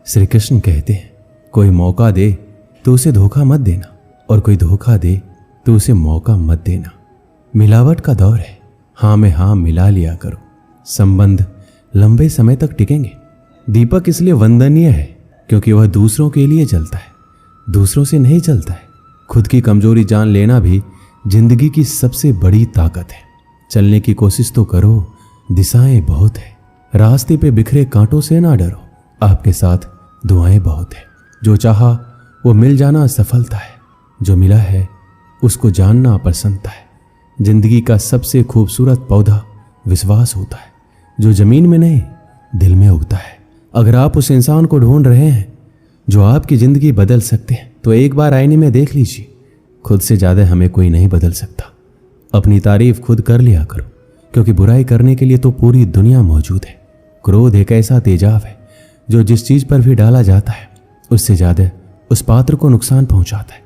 श्री कृष्ण कहते हैं, कोई मौका दे तो उसे धोखा मत देना, और कोई धोखा दे तो उसे मौका मत देना। मिलावट का दौर है, हाँ में हाँ मिला लिया करो, संबंध लंबे समय तक टिकेंगे। दीपक इसलिए वंदनीय है क्योंकि वह दूसरों के लिए जलता है, दूसरों से नहीं जलता है। खुद की कमजोरी जान लेना भी जिंदगी की सबसे बड़ी ताकत है। चलने की कोशिश तो करो, दिशाएं बहुत है। रास्ते पे बिखरे कांटों से ना डरो, आपके साथ दुआएं बहुत है। जो चाहा वो मिल जाना सफलता है, जो मिला है उसको जानना प्रसन्नता है। जिंदगी का सबसे खूबसूरत पौधा विश्वास होता है, जो जमीन में नहीं दिल में उगता है। अगर आप उस इंसान को ढूंढ रहे हैं जो आपकी जिंदगी बदल सकते हैं, तो एक बार आईने में देख लीजिए। खुद से ज्यादा हमें कोई नहीं बदल सकता। अपनी तारीफ खुद कर लिया करो, क्योंकि बुराई करने के लिए तो पूरी दुनिया मौजूद है। क्रोध एक ऐसा तेजाब है जो जिस चीज पर भी डाला जाता है उससे ज्यादा उस पात्र को नुकसान पहुंचाता है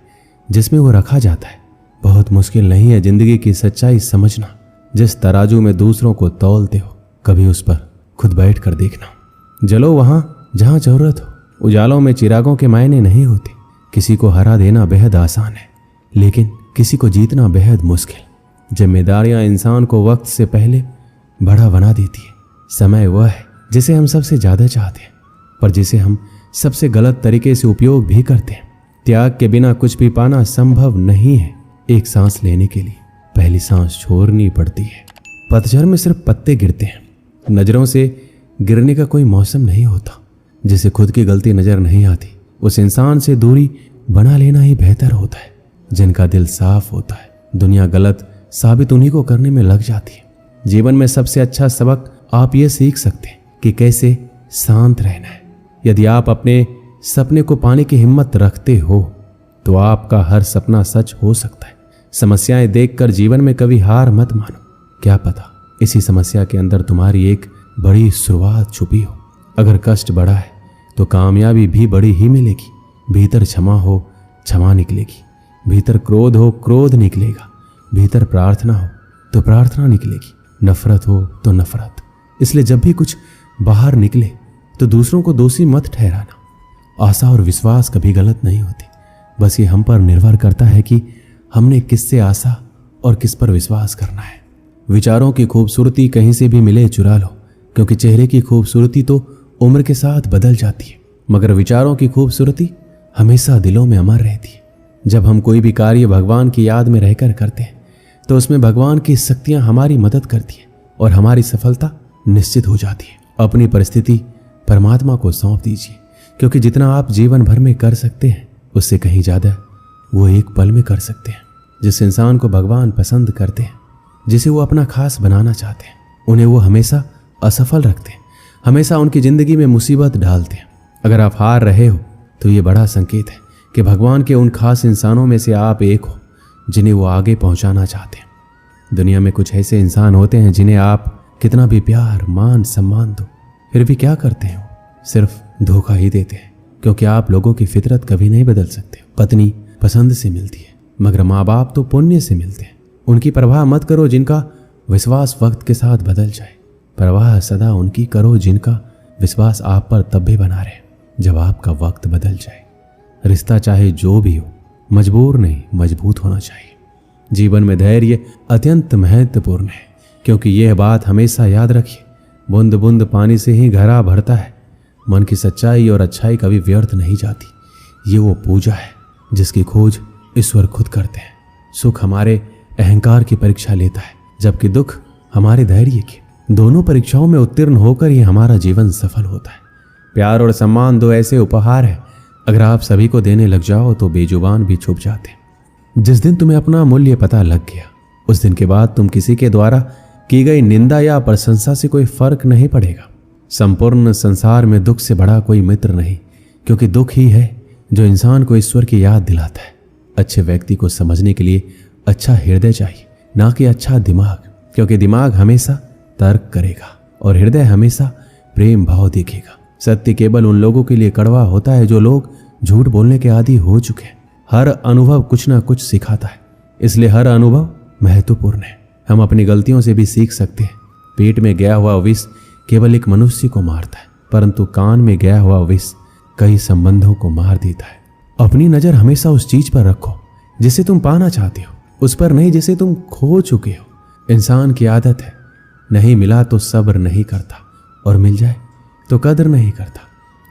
जिसमें वो रखा जाता है। बहुत मुश्किल नहीं है जिंदगी की सच्चाई समझना। जिस तराजू में दूसरों को तौलते हो, कभी उस पर खुद बैठ कर देखना। जलो वहां जहां जरूरत हो। उजालों में चिरागों के मायने नहीं होते। किसी को हरा देना बेहद आसान है, लेकिन किसी को जीतना बेहद मुश्किल। जिम्मेदारियां इंसान को वक्त से पहले बड़ा बना देती है। समय वह है जिसे हम सबसे ज्यादा चाहते हैं, पर जिसे हम सबसे गलत तरीके से उपयोग भी करते हैं। त्याग के बिना कुछ भी पाना संभव नहीं है। एक सांस लेने के लिए पहली सांस छोड़नी पड़ती है। पतझड़ में सिर्फ पत्ते गिरते हैं। नजरों से गिरने का कोई मौसम नहीं होता। जिसे खुद की गलती नजर नहीं आती, उस इंसान से दूरी बना लेना ही बेहतर होता है। जिनका दिल साफ होता है, दुनिया गलत साबित उन्हीं को करने में लग जाती है। जीवन में सबसे अच्छा सबक आप ये सीख सकते हैं कि कैसे शांत रहना है। यदि आप अपने सपने को पाने की हिम्मत रखते हो, तो आपका हर सपना सच हो सकता है। समस्याएं देखकर जीवन में कभी हार मत मानो। क्या पता इसी समस्या के अंदर तुम्हारी एक बड़ी शुरुआत छुपी हो। अगर कष्ट बड़ा है तो कामयाबी भी बड़ी ही मिलेगी। भीतर क्षमा हो, क्षमा निकलेगी। भीतर क्रोध हो, क्रोध निकलेगा। भीतर प्रार्थना हो तो प्रार्थना निकलेगी। नफरत हो तो नफरत। इसलिए जब भी कुछ बाहर निकले तो दूसरों को दोषी मत ठहराना। आशा और विश्वास कभी गलत नहीं होते। बस ये हम पर निर्भर करता है कि हमने किससे आशा और किस पर विश्वास करना है। विचारों की खूबसूरती कहीं से भी मिले चुरा लो, क्योंकि चेहरे की खूबसूरती तो उम्र के साथ बदल जाती है, मगर विचारों की खूबसूरती हमेशा दिलों में अमर रहती है। जब हम कोई भी कार्य भगवान की याद में रहकर करते हैं, तो उसमें भगवान की शक्तियां हमारी मदद करती हैं और हमारी सफलता निश्चित हो जाती है। अपनी परिस्थिति परमात्मा को सौंप दीजिए, क्योंकि जितना आप जीवन भर में कर सकते हैं, उससे कहीं ज्यादा वो एक पल में कर सकते हैं। जिस इंसान को भगवान पसंद करते हैं, जिसे वो अपना खास बनाना चाहते हैं, उन्हें वो हमेशा असफल रखते हैं, हमेशा उनकी जिंदगी में मुसीबत डालते हैं। अगर आप हार रहे हो तो ये बड़ा संकेत है कि भगवान के उन खास इंसानों में से आप एक हो जिन्हें वो आगे पहुंचाना चाहते हैं। दुनिया में कुछ ऐसे इंसान होते हैं जिन्हें आप कितना भी प्यार, मान, सम्मान दो, फिर भी क्या करते हैं, सिर्फ धोखा ही देते हैं। क्योंकि आप लोगों की फितरत कभी नहीं बदल सकते। पत्नी पसंद से मिलती है, मगर माँ बाप तो पुण्य से मिलते हैं। उनकी परवाह मत करो जिनका विश्वास वक्त के साथ बदल जाए। परवाह सदा उनकी करो जिनका विश्वास आप पर तब भी बना रहे जब आपका वक्त बदल जाए। रिश्ता चाहे जो भी हो, मजबूर नहीं मजबूत होना चाहिए। जीवन में धैर्य अत्यंत महत्वपूर्ण है, क्योंकि यह बात हमेशा याद रखिए, बूंद बूंद पानी से ही घड़ा भरता है। मन की सच्चाई और अच्छाई कभी व्यर्थ नहीं जाती। ये वो पूजा है जिसकी खोज ईश्वर खुद करते हैं। सुख हमारे अहंकार की परीक्षा लेता है, जबकि दुख हमारे धैर्य की। दोनों परीक्षाओं में उत्तीर्ण होकर ही हमारा जीवन सफल होता है। प्यार और सम्मान दो ऐसे उपहार है, अगर आप सभी को देने लग जाओ तो बेजुबान भी छुप जाते हैं। जिस दिन तुम्हें अपना मूल्य पता लग गया, उस दिन के बाद तुम किसी के द्वारा की गई निंदा या प्रशंसा से कोई फर्क नहीं पड़ेगा। संपूर्ण संसार में दुख से बड़ा कोई मित्र नहीं, क्योंकि दुख ही है जो इंसान को ईश्वर की याद दिलाता है। अच्छे व्यक्ति को समझने के लिए अच्छा हृदय चाहिए, ना कि अच्छा दिमाग, क्योंकि दिमाग हमेशा तर्क करेगा और हृदय हमेशा प्रेम भाव देखेगा। सत्य केवल उन लोगों के लिए कड़वा होता है जो लोग झूठ बोलने के आदी हो चुके हैं। हर अनुभव कुछ ना कुछ सिखाता है, इसलिए हर अनुभव महत्वपूर्ण है। हम अपनी गलतियों से भी सीख सकते हैं। पेट में गया हुआ विष केवल एक मनुष्य को मारता है, परंतु कान में गया हुआ विष कई संबंधों को मार देता है। अपनी नजर हमेशा उस चीज पर रखो जिसे तुम पाना चाहते हो, उस पर नहीं जिसे तुम खो चुके हो। इंसान की आदत है, नहीं मिला तो सब्र नहीं करता और मिल जाए तो कदर नहीं करता।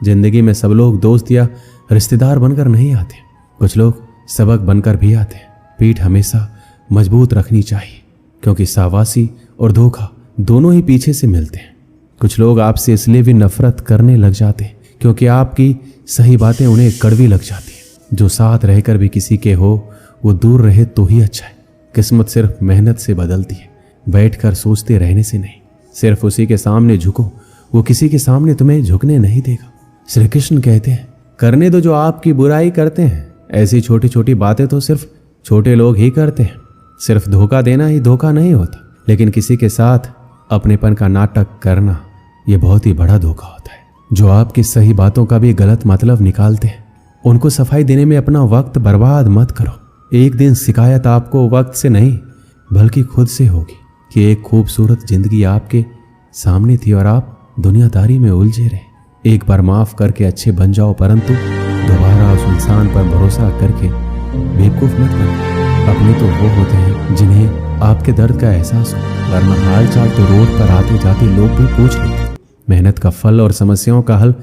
जिंदगी में सब लोग दोस्त या रिश्तेदार बनकर नहीं आते, कुछ लोग सबक बनकर भी आते हैं। पीठ हमेशा मजबूत रखनी चाहिए, क्योंकि शाबाशी और धोखा दोनों ही पीछे से मिलते हैं। कुछ लोग आपसे इसलिए भी नफरत करने लग जाते हैं क्योंकि आपकी सही बातें उन्हें कड़वी लग जाती हैं। जो साथ रहकर भी किसी के हो वो दूर रहे तो ही अच्छा है। किस्मत सिर्फ मेहनत से बदलती है, बैठकर सोचते रहने से नहीं। सिर्फ उसी के सामने झुको, वो किसी के सामने तुम्हें झुकने नहीं देगा। श्री कृष्ण कहते हैं, करने दो जो आपकी बुराई करते हैं। ऐसी छोटी छोटी बातें तो सिर्फ छोटे लोग ही करते हैं। सिर्फ धोखा देना ही धोखा नहीं होता, लेकिन किसी के साथ अपनेपन का नाटक करना यह बहुत ही बड़ा धोखा होता है। जो आपकी सही बातों का भी गलत मतलब निकालते हैं, उनको सफाई देने में अपना वक्त बर्बाद मत करो। एक दिन शिकायत आपको वक्त से नहीं बल्कि खुद से होगी कि एक खूबसूरत जिंदगी आपके सामने थी और आप दुनियादारी में उलझे रहे। एक बार माफ करके अच्छे बन जाओ, परंतु दोबारा उस इंसान पर भरोसा करके बेवकूफ मत बनो। अपने तो वो होते हैं जिन्हें आपके दर्द का एहसास हो, वरना हाल चाल तो रोड पर आते जाते लोग भी पूछ लेते। मेहनत का फल और समस्याओं का हल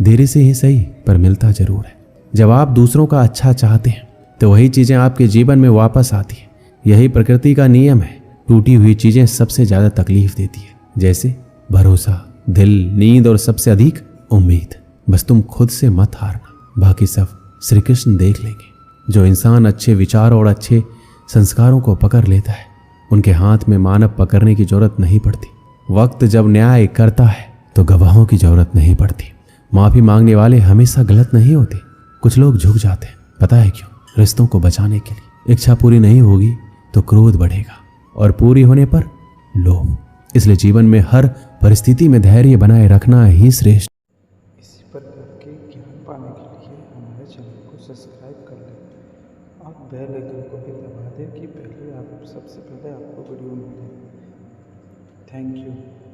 देरी से ही सही पर मिलता जरूर है। जब आप दूसरों का अच्छा चाहते हैं तो वही चीजें आपके जीवन में वापस आती हैं। यही प्रकृति का नियम है। टूटी हुई चीजें सबसे ज्यादा तकलीफ देती है, जैसे भरोसा, दिल, नींद और सबसे अधिक उम्मीद। बस तुम खुद से मत हारना, बाकी सब श्री कृष्ण देख लेंगे। जो इंसान अच्छे विचारों और अच्छे संस्कारों को पकड़ लेता है, उनके हाथ में मानव पकड़ने की जरूरत नहीं पड़ती। वक्त जब न्याय करता है तो गवाहों की जरूरत नहीं पड़ती। माफी मांगने वाले हमेशा गलत नहीं होते। कुछ लोग झुक जाते हैं, पता है क्यों? रिश्तों को बचाने के लिए। इच्छा पूरी नहीं होगी तो क्रोध बढ़ेगा और पूरी होने पर लोभ। इसलिए जीवन में हर परिस्थिति में धैर्य बनाए रखना ही श्रेष्ठ। इसी प्रकार के ज्ञान पाने के लिए हमारे चैनल को सब्सक्राइब कर लें और बेल आइकन को भी दबा दें कि सबसे पहले आपको वीडियो मिले। Thank you.